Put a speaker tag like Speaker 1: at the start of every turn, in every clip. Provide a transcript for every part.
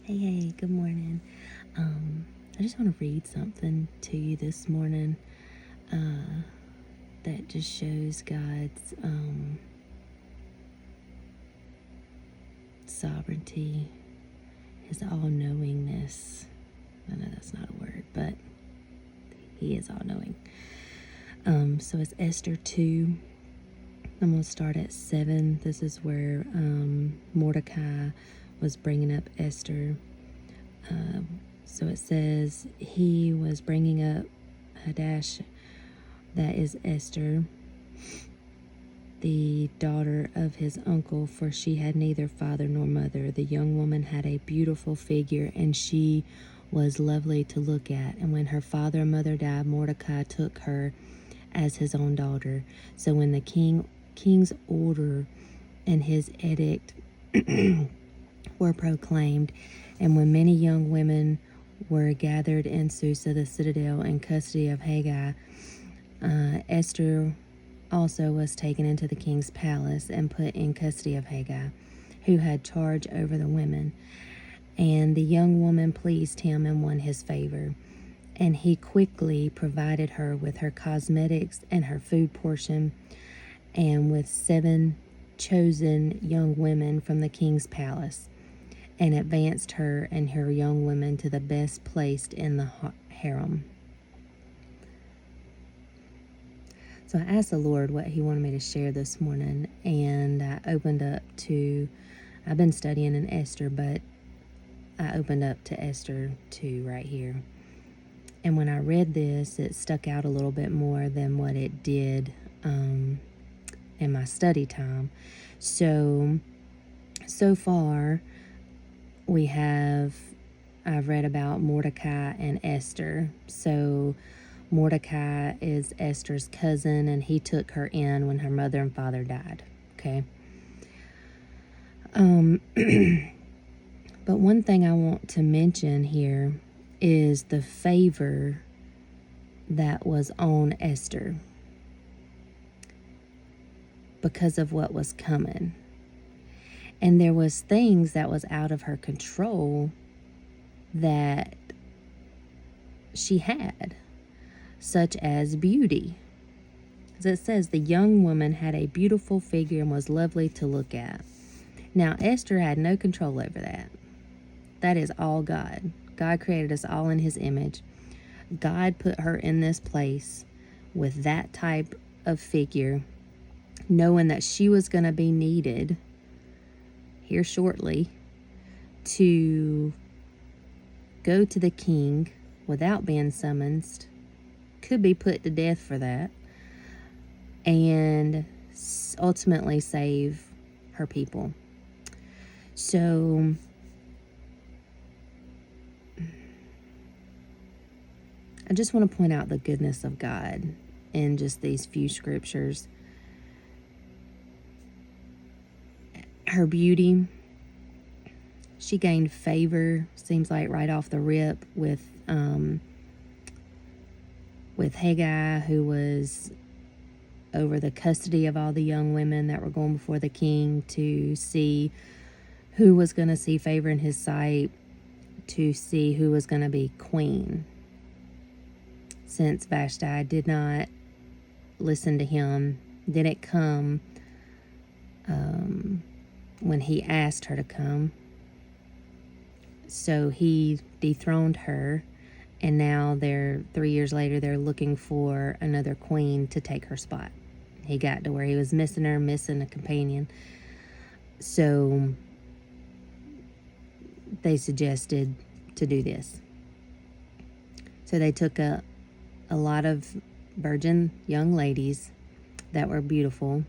Speaker 1: Hey, good morning. I just want to read something to you this morning that just shows God's sovereignty, His all knowingness. I know that's not a word, but He is all knowing. So it's Esther 2. I'm going to start at 7. This is where Mordecai was bringing up Esther. So it says, he was bringing up Hadash, that is Esther, the daughter of his uncle, for she had neither father nor mother. The young woman had a beautiful figure, and she was lovely to look at. And when her father and mother died, Mordecai took her as his own daughter. So when the king's order and his edict were proclaimed, and when many young women were gathered in Susa, the citadel, in custody of Haggai, Esther also was taken into the king's palace and put in custody of Haggai, who had charge over the women. And the young woman pleased him and won his favor. And he quickly provided her with her cosmetics and her food portion, and with 7 chosen young women from the king's palace, and advanced her and her young women to the best placed in the harem. So I asked the Lord what He wanted me to share this morning, and I opened up to, I've been studying in Esther, but I opened up to Esther 2 right here. And when I read this, it stuck out a little bit more than what it did in my study time. So far, I've read about Mordecai and Esther. So Mordecai is Esther's cousin, and he took her in when her mother and father died. Okay. But one thing I want to mention here is the favor that was on Esther because of what was coming. And there was things that was out of her control that she had, such as beauty. As it says, the young woman had a beautiful figure and was lovely to look at. Now, Esther had no control over that. That is all God. God created us all in His image. God put her in this place with that type of figure, knowing that she was going to be needed here shortly to go to the king without being summoned, could be put to death for that, and ultimately save her people. So I just want to point out the goodness of God in just these few scriptures. Her beauty, she gained favor, seems like right off the rip, with Haggai, who was over the custody of all the young women that were going before the king to see who was going to see favor in his sight, to see who was going to be queen. Since Vashti did not listen to him, didn't come when he asked her to come. So he dethroned her, and now 3 years later, they're looking for another queen to take her spot. He got to where he was missing a companion. So they suggested to do this. So they took a lot of virgin young ladies that were beautiful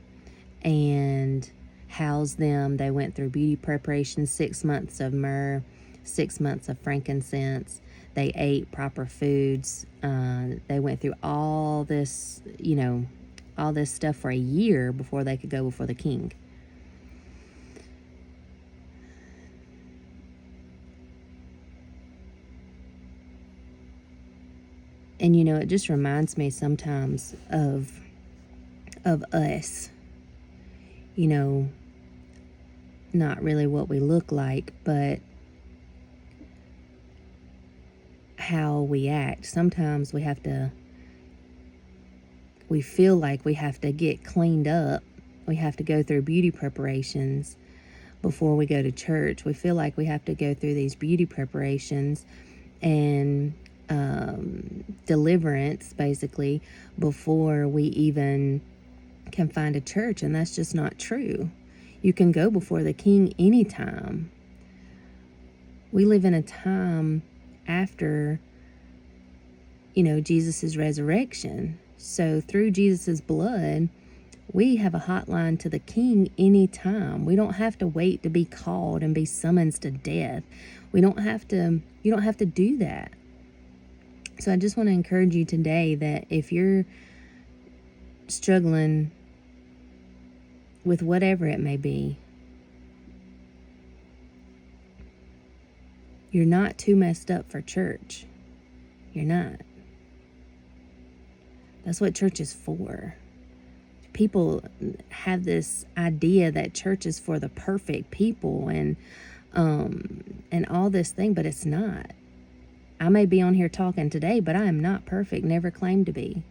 Speaker 1: and housed them. They went through beauty preparation, 6 months of myrrh, 6 months of frankincense. They ate proper foods. They went through all this, all this stuff for a year before they could go before the king. And it just reminds me sometimes of us. Not really what we look like, but how we act. Sometimes we feel like we have to get cleaned up. We have to go through beauty preparations before we go to church. We feel like we have to go through these beauty preparations and deliverance, basically, before we even can find a church. And that's just not true. You can go before the King anytime. We live in a time after, Jesus' resurrection. So through Jesus' blood, we have a hotline to the King anytime. We don't have to wait to be called and be summoned to death. You don't have to do that. So I just want to encourage you today that if you're struggling with whatever it may be, you're not too messed up for church. You're not. That's what church is for. People have this idea that church is for the perfect people and all this thing, but it's not. I may be on here talking today, but I am not perfect, never claimed to be.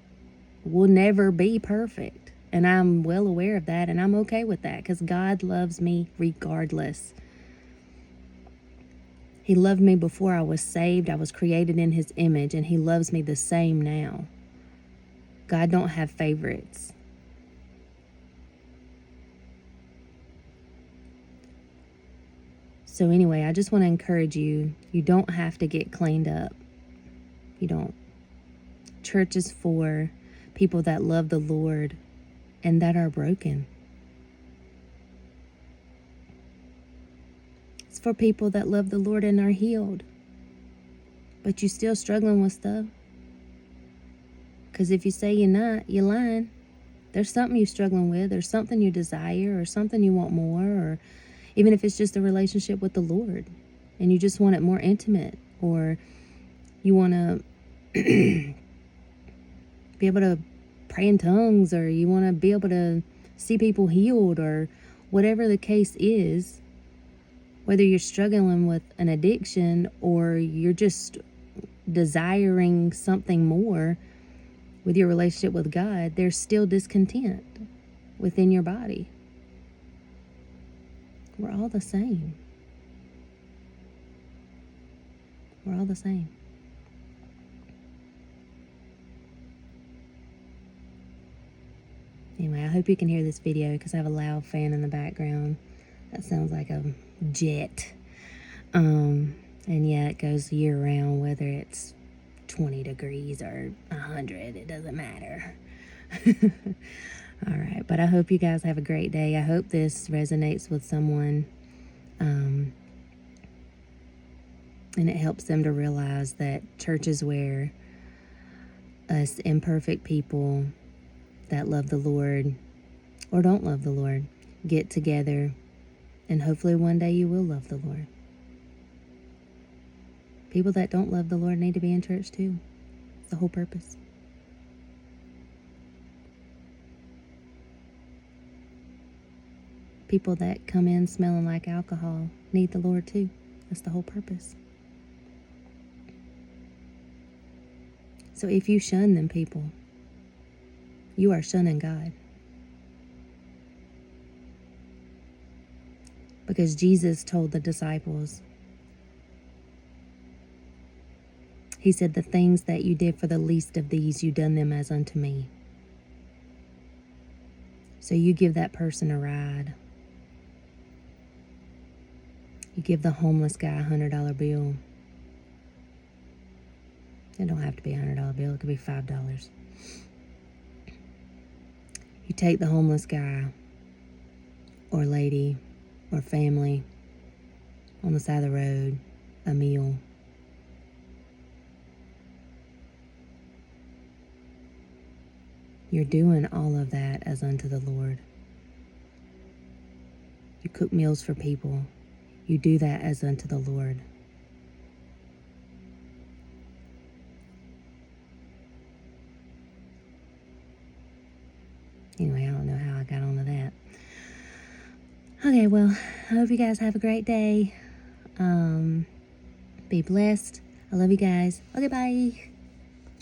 Speaker 1: Will never be perfect. And I'm well aware of that, and I'm okay with that because God loves me regardless. He loved me before I was saved. I was created in His image, and He loves me the same now. God don't have favorites. So anyway, I just want to encourage you. You don't have to get cleaned up. You don't. Church is for people that love the Lord and that are broken. It's for people that love the Lord and are healed. But you still struggling with stuff. Because if you say you're not, you're lying. There's something you're struggling with. There's something you desire or something you want more, or even if it's just a relationship with the Lord and you just want it more intimate, or you want to be able to pray in tongues, or you want to be able to see people healed, or whatever the case is, whether you're struggling with an addiction or you're just desiring something more with your relationship with God, there's still discontent within your body. We're all the same. We're all the same. Anyway, I hope you can hear this video because I have a loud fan in the background. That sounds like a jet. And yeah, it goes year round, whether it's 20 degrees or 100, it doesn't matter. All right, but I hope you guys have a great day. I hope this resonates with someone, and it helps them to realize that church is where us imperfect people that love the Lord or don't love the Lord get together, and hopefully one day you will love the Lord. People that don't love the Lord need to be in church too. It's the whole purpose. People that come in smelling like alcohol need the Lord too. That's the whole purpose. So if you shun them people, you are shunning God. Because Jesus told the disciples, He said, the things that you did for the least of these, you done them as unto me. So you give that person a ride. You give the homeless guy a $100 bill. It don't have to be a $100 bill. It could be $5. You take the homeless guy or lady or family on the side of the road, a meal. You're doing all of that as unto the Lord. You cook meals for people. You do that as unto the Lord. Anyway, I don't know how I got onto that. Okay, well, I hope you guys have a great day. Be blessed. I love you guys. Okay, bye.